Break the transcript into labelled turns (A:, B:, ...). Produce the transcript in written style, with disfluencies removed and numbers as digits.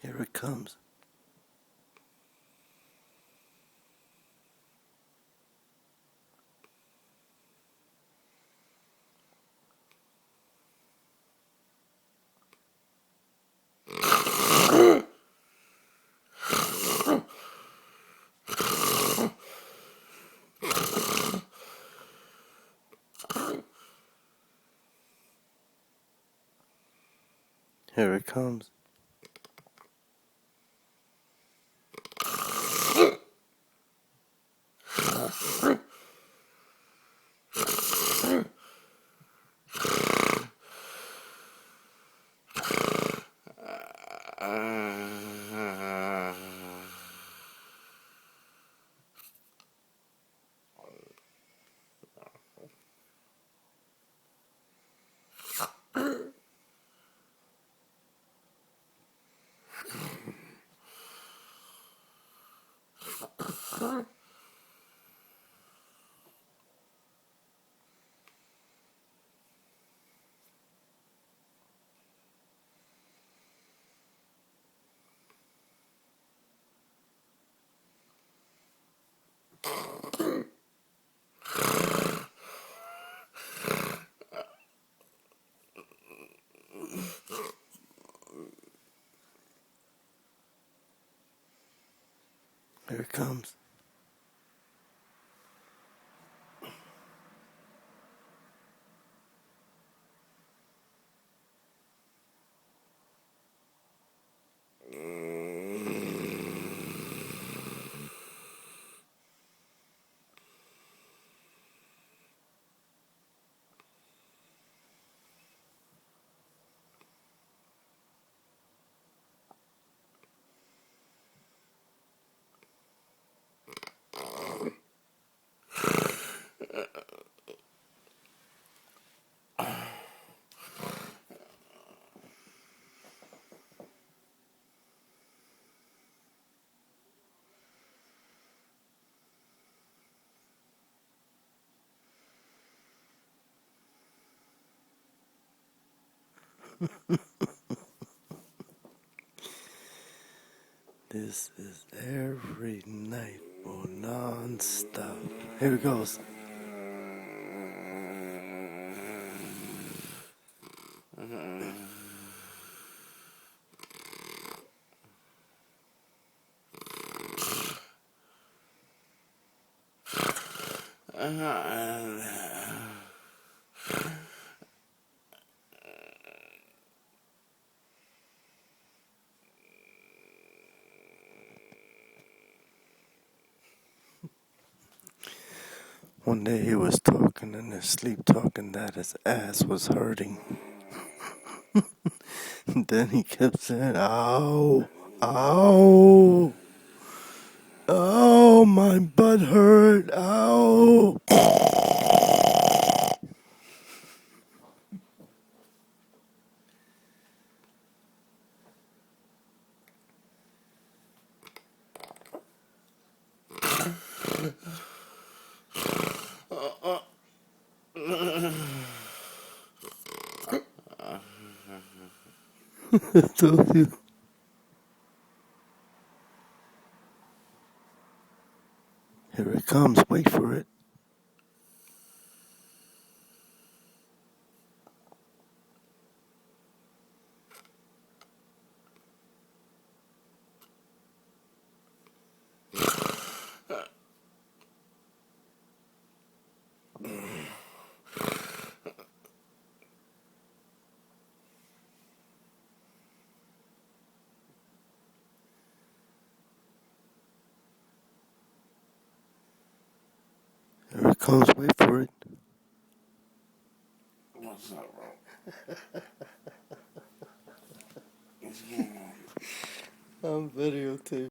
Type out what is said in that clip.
A: Here it comes. Here it comes. Here it comes. This is every night for non-stop. Here it goes. One day he was talking in his sleep, talking that his ass was hurting. Then he kept saying, ow, ow, ow, my butt hurt, ow. I told you. Here it comes, wait for it. Here it comes, wait for it.
B: What's up, bro?
A: I'm videotaping.